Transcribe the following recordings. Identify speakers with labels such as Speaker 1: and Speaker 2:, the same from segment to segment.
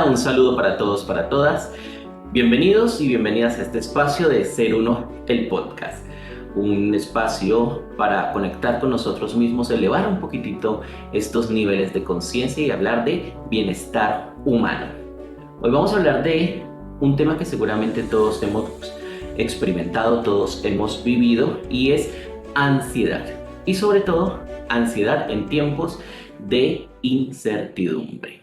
Speaker 1: Hola, un saludo para todos, para todas. Bienvenidos y bienvenidas a este espacio de Ser Uno, el podcast. Un espacio para conectar con nosotros mismos, elevar un poquitito estos niveles de conciencia y hablar de bienestar humano. Hoy vamos a hablar de un tema que seguramente todos hemos experimentado, todos hemos vivido, y es ansiedad. Y sobre todo, ansiedad en tiempos de incertidumbre.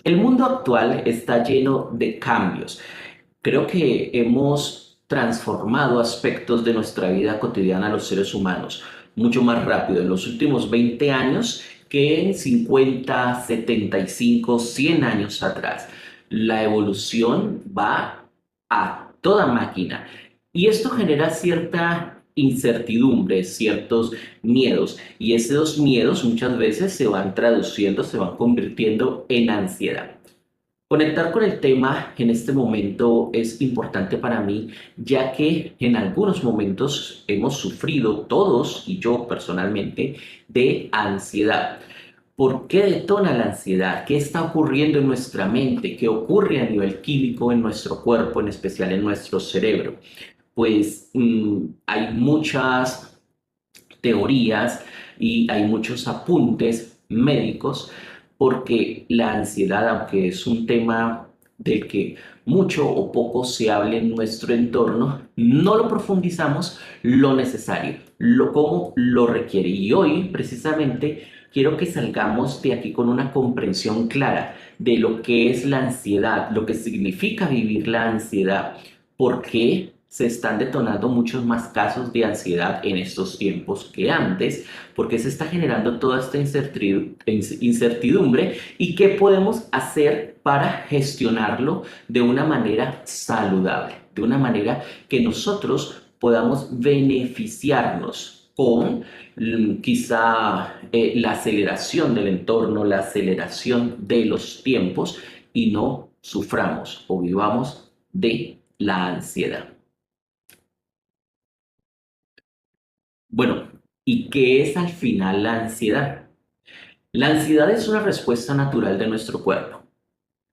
Speaker 1: El mundo actual está lleno de cambios. Creo que hemos transformado aspectos de nuestra vida cotidiana los seres humanos mucho más rápido en los últimos 20 años que en 50, 75, 100 años atrás. La evolución va a toda máquina y esto genera cierta incertidumbre, ciertos miedos, y esos miedos muchas veces se van traduciendo, se van convirtiendo en ansiedad. Conectar con el tema en este momento es importante para mí, ya que en algunos momentos hemos sufrido todos, y yo personalmente, de ansiedad. ¿Por qué detona la ansiedad? ¿Qué está ocurriendo en nuestra mente? ¿Qué ocurre a nivel químico en nuestro cuerpo, en especial en nuestro cerebro? Pues hay muchas teorías y hay muchos apuntes médicos, porque la ansiedad, aunque es un tema del que mucho o poco se habla en nuestro entorno, no lo profundizamos lo necesario, como lo requiere. Y hoy precisamente quiero que salgamos de aquí con una comprensión clara de lo que es la ansiedad, lo que significa vivir la ansiedad, por qué se están detonando muchos más casos de ansiedad en estos tiempos que antes, porque se está generando toda esta incertidumbre, y qué podemos hacer para gestionarlo de una manera saludable, de una manera que nosotros podamos beneficiarnos con quizá la aceleración del entorno, la aceleración de los tiempos, y no suframos o vivamos de la ansiedad. Bueno, ¿y qué es al final la ansiedad? La ansiedad es una respuesta natural de nuestro cuerpo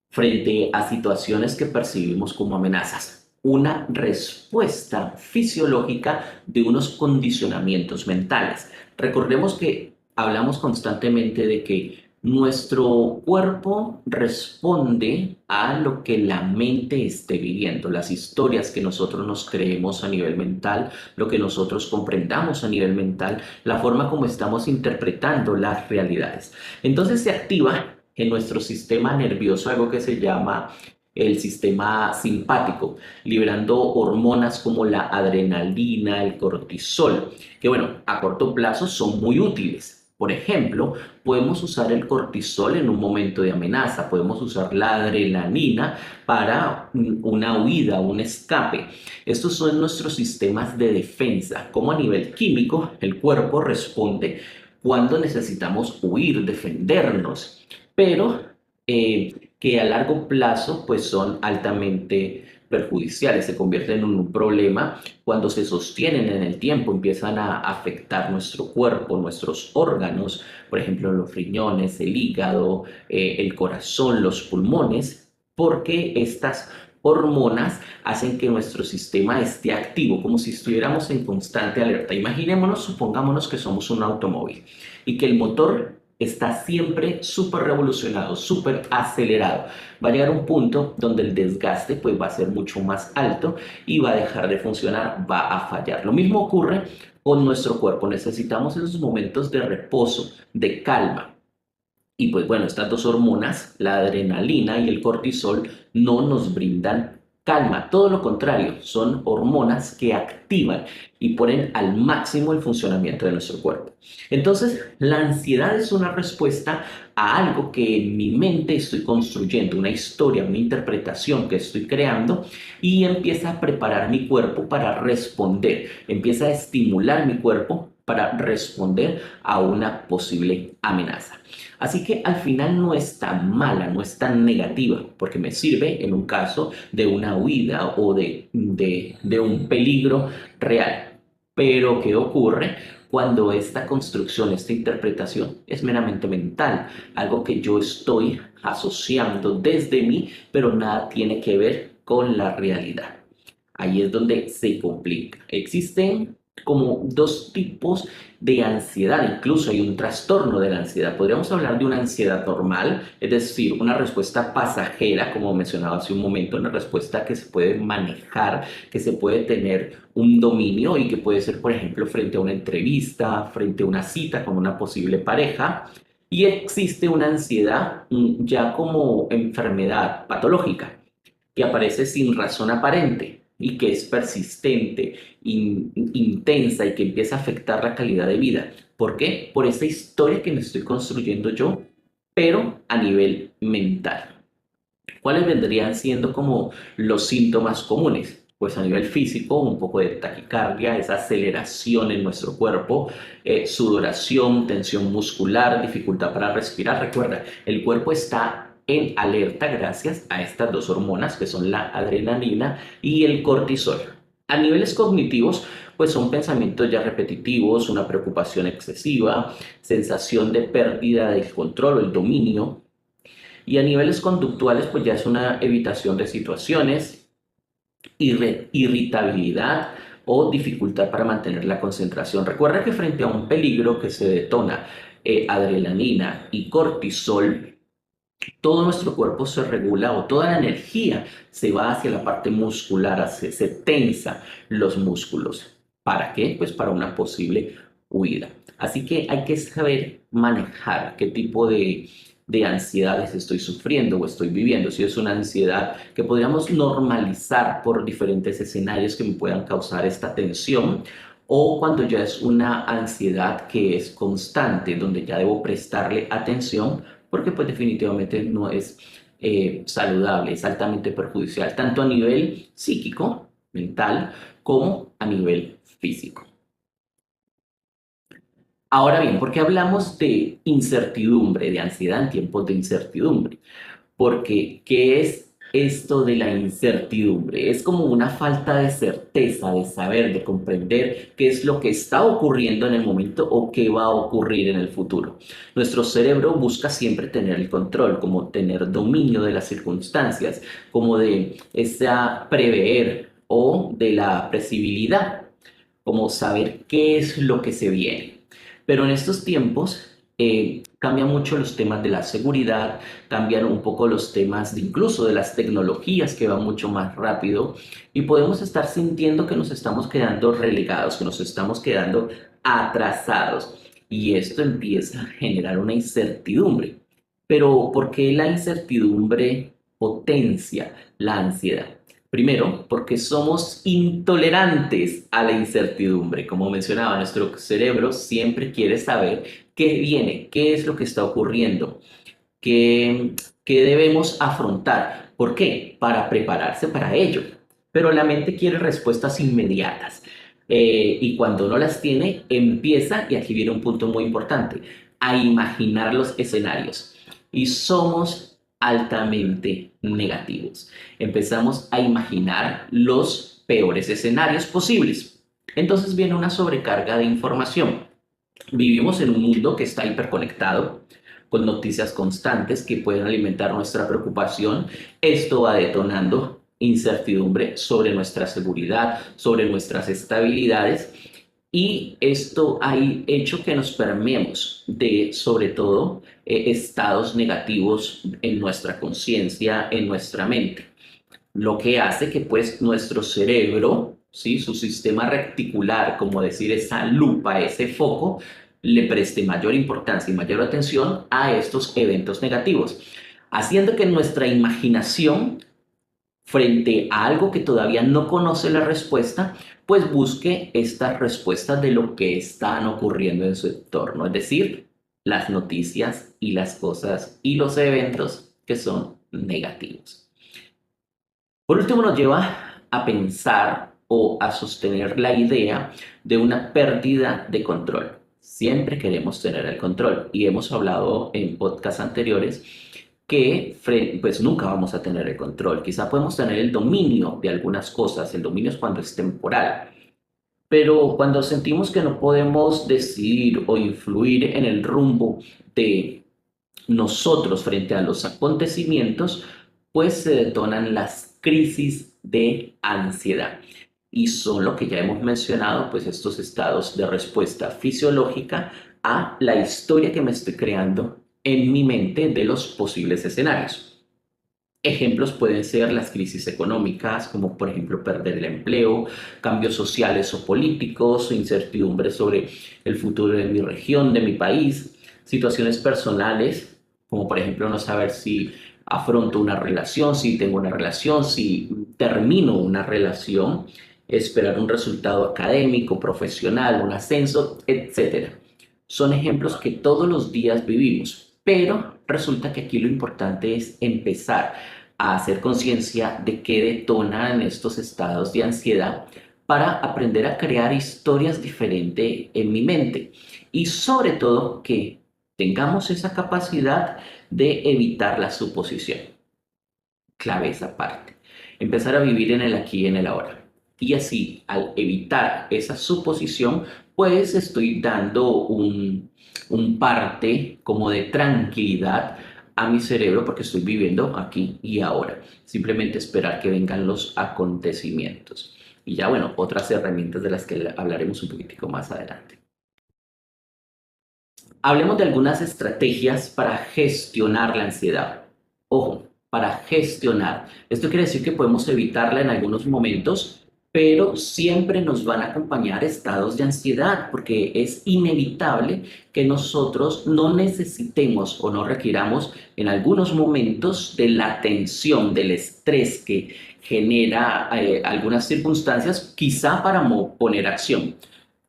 Speaker 1: frente a situaciones que percibimos como amenazas. Una respuesta fisiológica de unos condicionamientos mentales. Recordemos que hablamos constantemente de que nuestro cuerpo responde a lo que la mente esté viviendo, las historias que nosotros nos creemos a nivel mental, lo que nosotros comprendamos a nivel mental, la forma como estamos interpretando las realidades. Entonces se activa en nuestro sistema nervioso algo que se llama el sistema simpático, liberando hormonas como la adrenalina, el cortisol, que bueno, a corto plazo son muy útiles. Por ejemplo, podemos usar el cortisol en un momento de amenaza, podemos usar la adrenalina para una huida, un escape. Estos son nuestros sistemas de defensa, como a nivel químico el cuerpo responde cuando necesitamos huir, defendernos, pero que a largo plazo pues son altamente perjudiciales, se convierten en un problema cuando se sostienen en el tiempo, empiezan a afectar nuestro cuerpo, nuestros órganos, por ejemplo los riñones, el hígado, el corazón, los pulmones, porque estas hormonas hacen que nuestro sistema esté activo, como si estuviéramos en constante alerta. Imaginémonos, supongámonos que somos un automóvil y que el motor está siempre súper revolucionado, súper acelerado. Va a llegar un punto donde el desgaste pues va a ser mucho más alto y va a dejar de funcionar, va a fallar. Lo mismo ocurre con nuestro cuerpo. Necesitamos esos momentos de reposo, de calma. Y pues bueno, estas dos hormonas, la adrenalina y el cortisol, no nos brindan calma. Todo lo contrario, son hormonas que activan y ponen al máximo el funcionamiento de nuestro cuerpo. Entonces, la ansiedad es una respuesta a algo que en mi mente estoy construyendo, una historia, una interpretación que estoy creando, y empieza a preparar mi cuerpo para responder, empieza a estimular mi cuerpo para responder a una posible amenaza. Así que al final no es tan mala, no es tan negativa, porque me sirve en un caso de una huida o de un peligro real. Pero ¿qué ocurre cuando esta construcción, esta interpretación es meramente mental, algo que yo estoy asociando desde mí, pero nada tiene que ver con la realidad. Ahí es donde se complica. Existen como dos tipos de ansiedad, incluso hay un trastorno de la ansiedad. Podríamos hablar de una ansiedad normal, es decir, una respuesta pasajera, como mencionaba hace un momento, una respuesta que se puede manejar, que se puede tener un dominio y que puede ser, por ejemplo, frente a una entrevista, frente a una cita con una posible pareja. Y existe una ansiedad ya como enfermedad patológica que aparece sin razón aparente y que es persistente, intensa y que empieza a afectar la calidad de vida. ¿Por qué? Por esa historia que me estoy construyendo yo, pero a nivel mental. ¿Cuáles vendrían siendo como los síntomas comunes? Pues a nivel físico, un poco de taquicardia, esa aceleración en nuestro cuerpo, sudoración, tensión muscular, dificultad para respirar. Recuerda, el cuerpo está en alerta gracias a estas dos hormonas que son la adrenalina y el cortisol. A niveles cognitivos, pues son pensamientos ya repetitivos, una preocupación excesiva, sensación de pérdida del control o el dominio, y a niveles conductuales, pues ya es una evitación de situaciones, irritabilidad o dificultad para mantener la concentración. Recuerda que frente a un peligro que se detona adrenalina y cortisol, todo nuestro cuerpo se regula o toda la energía se va hacia la parte muscular, se tensa los músculos. ¿Para qué? Pues para una posible huida. Así que hay que saber manejar qué tipo de ansiedades estoy sufriendo o estoy viviendo. Si es una ansiedad que podríamos normalizar por diferentes escenarios que me puedan causar esta tensión, o cuando ya es una ansiedad que es constante, donde ya debo prestarle atención porque pues definitivamente no es saludable, es altamente perjudicial, tanto a nivel psíquico, mental, como a nivel físico. Ahora bien, ¿por qué hablamos de incertidumbre, de ansiedad en tiempos de incertidumbre? Porque, ¿qué es esto de la incertidumbre? Es como una falta de certeza, de saber, de comprender qué es lo que está ocurriendo en el momento o qué va a ocurrir en el futuro. Nuestro cerebro busca siempre tener el control, como tener dominio de las circunstancias, como de esa prever o de la previsibilidad, como saber qué es lo que se viene. Pero en estos tiempos cambian mucho los temas de la seguridad, cambian un poco los temas de incluso de las tecnologías que van mucho más rápido y podemos estar sintiendo que nos estamos quedando relegados, que nos estamos quedando atrasados y esto empieza a generar una incertidumbre. Pero ¿por qué la incertidumbre potencia la ansiedad? Primero, porque somos intolerantes a la incertidumbre. Como mencionaba, nuestro cerebro siempre quiere saber qué viene, qué es lo que está ocurriendo, qué debemos afrontar. ¿Por qué? Para prepararse para ello. Pero la mente quiere respuestas inmediatas. Y cuando no las tiene, empieza, y aquí viene un punto muy importante, a imaginar los escenarios. Y somos altamente negativos. Empezamos a imaginar los peores escenarios posibles. Entonces viene una sobrecarga de información. Vivimos en un mundo que está hiperconectado, con noticias constantes que pueden alimentar nuestra preocupación. Esto va detonando incertidumbre sobre nuestra seguridad, sobre nuestras estabilidades, y esto ha hecho que nos permeemos de, sobre todo, estados negativos en nuestra conciencia, en nuestra mente, lo que hace que pues nuestro cerebro, ¿sí? Su sistema reticular, como decir esa lupa, ese foco, le preste mayor importancia y mayor atención a estos eventos negativos, haciendo que nuestra imaginación frente a algo que todavía no conoce la respuesta, pues busque estas respuestas de lo que están ocurriendo en su entorno, es decir, las noticias y las cosas y los eventos que son negativos. Por último, nos lleva a pensar o a sostener la idea de una pérdida de control. Siempre queremos tener el control y hemos hablado en podcasts anteriores que pues nunca vamos a tener el control. Quizá podemos tener el dominio de algunas cosas. El dominio es cuando es temporal. Pero cuando sentimos que no podemos decidir o influir en el rumbo de nosotros frente a los acontecimientos, pues se detonan las crisis de ansiedad. Y son lo que ya hemos mencionado, pues estos estados de respuesta fisiológica a la historia que me estoy creando en mi mente de los posibles escenarios. Ejemplos pueden ser las crisis económicas, como por ejemplo perder el empleo, cambios sociales o políticos, o incertidumbre sobre el futuro de mi región, de mi país, situaciones personales, como por ejemplo no saber si afronto una relación, si tengo una relación, si termino una relación, esperar un resultado académico, profesional, un ascenso, etcétera. Son ejemplos que todos los días vivimos, pero resulta que aquí lo importante es empezar a hacer conciencia de qué detonan estos estados de ansiedad para aprender a crear historias diferentes en mi mente y sobre todo que tengamos esa capacidad de evitar la suposición. Clave esa parte. Empezar a vivir en el aquí y en el ahora. Y así, al evitar esa suposición, pues estoy dando un parte como de tranquilidad a mi cerebro porque estoy viviendo aquí y ahora. Simplemente esperar que vengan los acontecimientos. Y ya, bueno, otras herramientas de las que hablaremos un poquitico más adelante. Hablemos de algunas estrategias para gestionar la ansiedad. Ojo, para gestionar. Esto quiere decir que podemos evitarla en algunos momentos, pero siempre nos van a acompañar estados de ansiedad, porque es inevitable que nosotros no necesitemos o no requiramos en algunos momentos de la tensión, del estrés que genera algunas circunstancias, quizá para poner acción.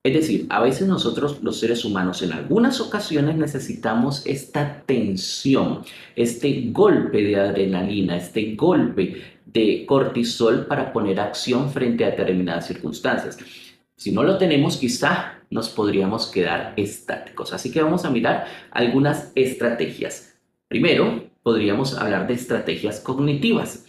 Speaker 1: Es decir, a veces nosotros los seres humanos en algunas ocasiones necesitamos esta tensión, este golpe de adrenalina, este golpe de cortisol para poner acción frente a determinadas circunstancias. Si no lo tenemos, quizá nos podríamos quedar estáticos. Así que vamos a mirar algunas estrategias. Primero, podríamos hablar de estrategias cognitivas.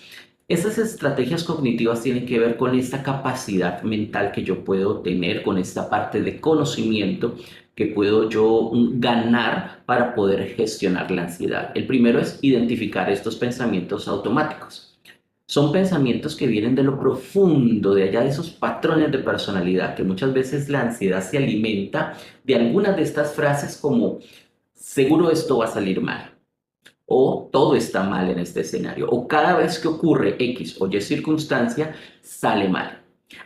Speaker 1: Esas estrategias cognitivas tienen que ver con esta capacidad mental que yo puedo tener, con esta parte de conocimiento que puedo yo ganar para poder gestionar la ansiedad. El primero es identificar estos pensamientos automáticos. Son pensamientos que vienen de lo profundo, de allá de esos patrones de personalidad, que muchas veces la ansiedad se alimenta de algunas de estas frases como, seguro esto va a salir mal, o todo está mal en este escenario, o cada vez que ocurre X o Y circunstancia, sale mal.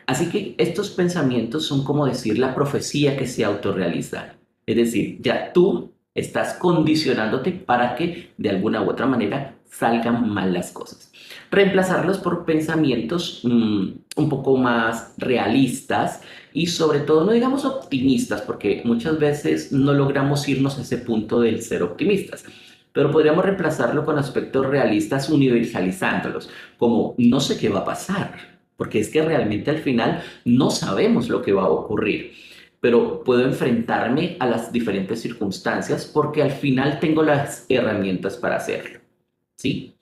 Speaker 1: Así que estos pensamientos son como decir la profecía que se autorrealiza. Es decir, ya tú estás condicionándote para que de alguna u otra manera salgan mal las cosas. Reemplazarlos por pensamientos un poco más realistas y sobre todo, no digamos optimistas, porque muchas veces no logramos irnos a ese punto del ser optimistas, pero podríamos reemplazarlo con aspectos realistas universalizándolos, como no sé qué va a pasar, porque es que realmente al final no sabemos lo que va a ocurrir, pero puedo enfrentarme a las diferentes circunstancias porque al final tengo las herramientas para hacerlo, ¿sí?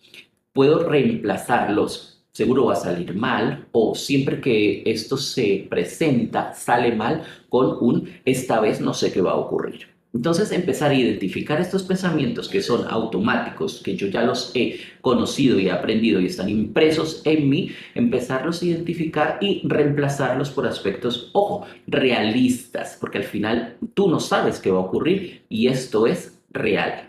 Speaker 1: Puedo reemplazarlos, seguro va a salir mal, o siempre que esto se presenta, sale mal, con un esta vez no sé qué va a ocurrir. Entonces empezar a identificar estos pensamientos que son automáticos, que yo ya los he conocido y he aprendido y están impresos en mí, empezarlos a identificar y reemplazarlos por aspectos, ojo, realistas, porque al final tú no sabes qué va a ocurrir y esto es real.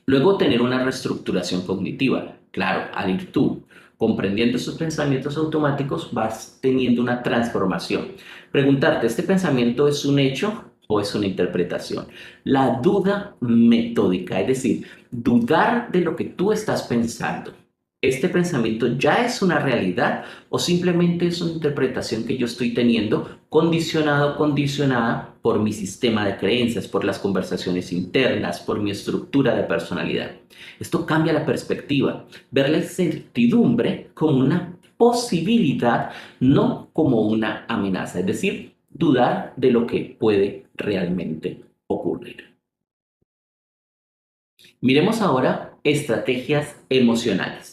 Speaker 1: Luego tener una reestructuración cognitiva. Claro, al ir tú comprendiendo esos pensamientos automáticos vas teniendo una transformación. Preguntarte, ¿este pensamiento es un hecho o es una interpretación? La duda metódica, es decir, dudar de lo que tú estás pensando. ¿Este pensamiento ya es una realidad o simplemente es una interpretación que yo estoy teniendo condicionado, condicionada por mi sistema de creencias, por las conversaciones internas, por mi estructura de personalidad? Esto cambia la perspectiva, ver la incertidumbre como una posibilidad, no como una amenaza, es decir, dudar de lo que puede realmente ocurrir. Miremos ahora estrategias emocionales.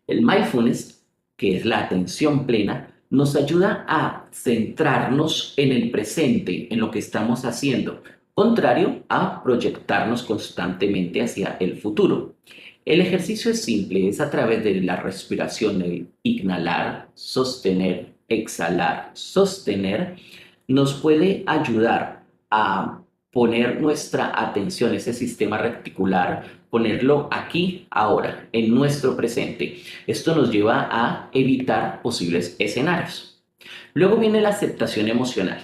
Speaker 1: El mindfulness, que es la atención plena, nos ayuda a centrarnos en el presente, en lo que estamos haciendo, contrario a proyectarnos constantemente hacia el futuro. El ejercicio es simple, es a través de la respiración, el inhalar, sostener, exhalar, sostener, nos puede ayudar a poner nuestra atención, ese sistema reticular, ponerlo aquí, ahora, en nuestro presente. Esto nos lleva a evitar posibles escenarios. Luego viene la aceptación emocional.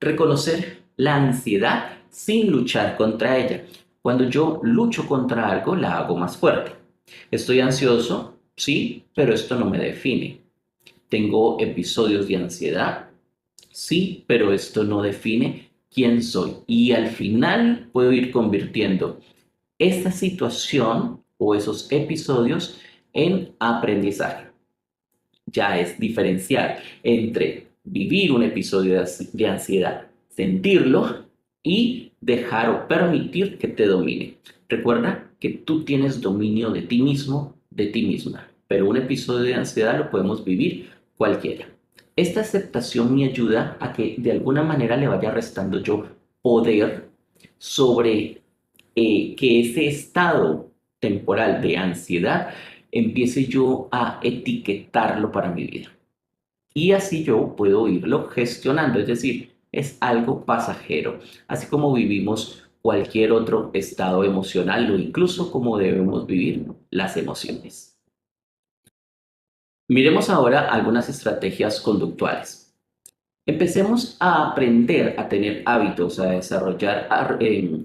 Speaker 1: Reconocer la ansiedad sin luchar contra ella. Cuando yo lucho contra algo, la hago más fuerte. Estoy ansioso, sí, pero esto no me define. Tengo episodios de ansiedad, sí, pero esto no define quién soy. Y al final puedo ir convirtiendo esta situación o esos episodios en aprendizaje. Ya es diferenciar entre vivir un episodio de ansiedad, sentirlo y dejar o permitir que te domine. Recuerda que tú tienes dominio de ti mismo, de ti misma, pero un episodio de ansiedad lo podemos vivir cualquiera. Esta aceptación me ayuda a que de alguna manera le vaya restando yo poder sobre que ese estado temporal de ansiedad empiece yo a etiquetarlo para mi vida. Y así yo puedo irlo gestionando, es decir, es algo pasajero, así como vivimos cualquier otro estado emocional o incluso como debemos vivir las emociones. Miremos ahora algunas estrategias conductuales. Empecemos a aprender a tener hábitos, a desarrollar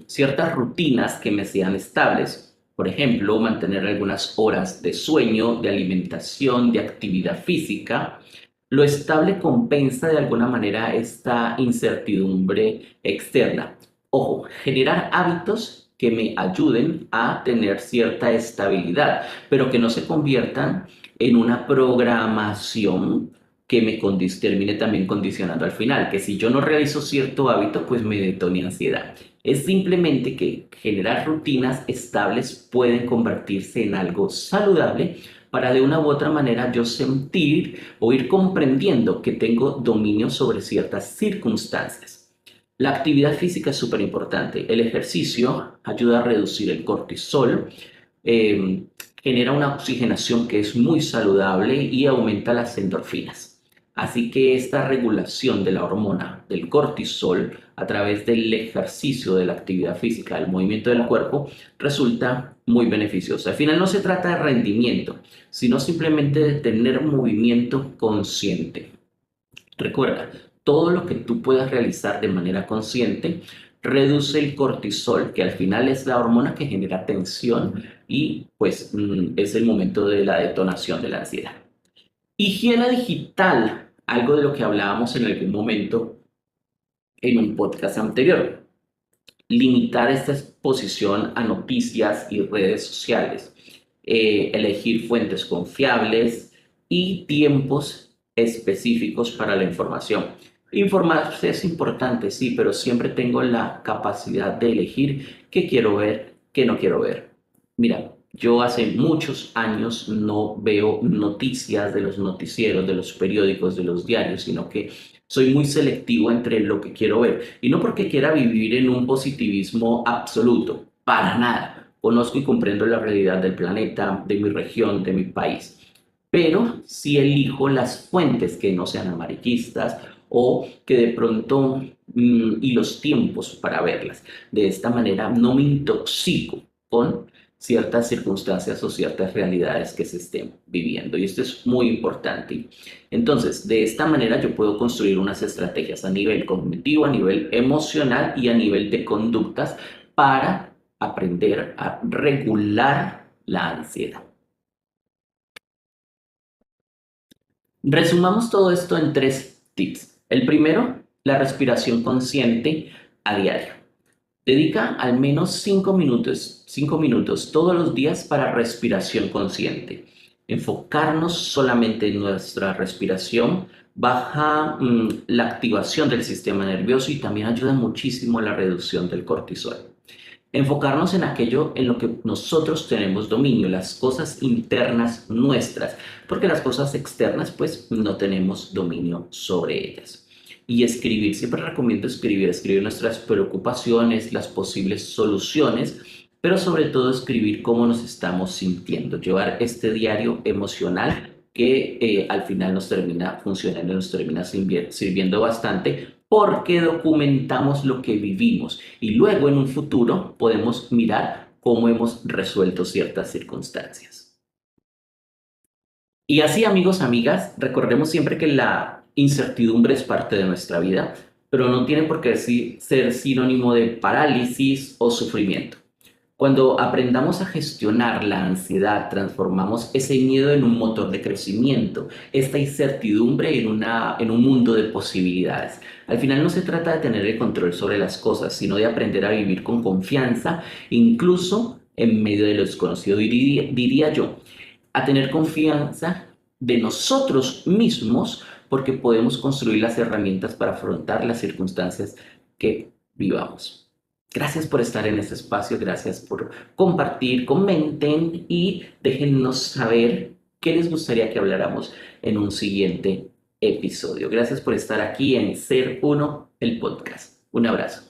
Speaker 1: ciertas rutinas que me sean estables. Por ejemplo, mantener algunas horas de sueño, de alimentación, de actividad física. Lo estable compensa de alguna manera esta incertidumbre externa. Ojo, generar hábitos que me ayuden a tener cierta estabilidad, pero que no se conviertan en una programación que me termine también condicionando al final, que si yo no realizo cierto hábito, pues me detone ansiedad. Es simplemente que generar rutinas estables pueden convertirse en algo saludable para de una u otra manera yo sentir o ir comprendiendo que tengo dominio sobre ciertas circunstancias. La actividad física es súper importante. El ejercicio ayuda a reducir el cortisol, eh, genera una oxigenación que es muy saludable y aumenta las endorfinas. Así que esta regulación de la hormona del cortisol a través del ejercicio, de la actividad física, del movimiento del cuerpo, resulta muy beneficiosa. Al final no se trata de rendimiento, sino simplemente de tener movimiento consciente. Recuerda, todo lo que tú puedas realizar de manera consciente reduce el cortisol, que al final es la hormona que genera tensión y pues es el momento de la detonación de la ansiedad. Higiene digital, algo de lo que hablábamos en algún momento en un podcast anterior. Limitar esta exposición a noticias y redes sociales. Elegir fuentes confiables y tiempos específicos para la información. Informarse es importante, sí, pero siempre tengo la capacidad de elegir qué quiero ver, qué no quiero ver. Mira, yo hace muchos años no veo noticias de los noticieros, de los periódicos, de los diarios, sino que soy muy selectivo entre lo que quiero ver. Y no porque quiera vivir en un positivismo absoluto, para nada. Conozco y comprendo la realidad del planeta, de mi región, de mi país. Pero sí elijo las fuentes que no sean amarillistas o que de pronto y los tiempos para verlas. De esta manera no me intoxico con ciertas circunstancias o ciertas realidades que se estén viviendo. Y esto es muy importante. Entonces, de esta manera yo puedo construir unas estrategias a nivel cognitivo, a nivel emocional y a nivel de conductas para aprender a regular la ansiedad. Resumamos todo esto en 3 tips. El primero, la respiración consciente a diario. Dedica al menos 5 minutos todos los días para respiración consciente. Enfocarnos solamente en nuestra respiración baja la activación del sistema nervioso y también ayuda muchísimo a la reducción del cortisol. Enfocarnos en aquello en lo que nosotros tenemos dominio, las cosas internas nuestras, porque las cosas externas pues no tenemos dominio sobre ellas. Y escribir, siempre recomiendo escribir nuestras preocupaciones, las posibles soluciones, pero sobre todo escribir cómo nos estamos sintiendo, llevar este diario emocional que al final nos termina funcionando, nos termina sirviendo bastante porque documentamos lo que vivimos y luego en un futuro podemos mirar cómo hemos resuelto ciertas circunstancias. Y así, amigos, amigas, recordemos siempre que la incertidumbre es parte de nuestra vida, pero no tiene por qué ser sinónimo de parálisis o sufrimiento. Cuando aprendamos a gestionar la ansiedad, transformamos ese miedo en un motor de crecimiento, esta incertidumbre en un mundo de posibilidades. Al final no se trata de tener el control sobre las cosas, sino de aprender a vivir con confianza, incluso en medio de lo desconocido, diría yo, a tener confianza de nosotros mismos porque podemos construir las herramientas para afrontar las circunstancias que vivamos. Gracias por estar en este espacio, gracias por compartir, comenten y déjennos saber qué les gustaría que habláramos en un siguiente episodio. Gracias por estar aquí en Ser Uno, el podcast. Un abrazo.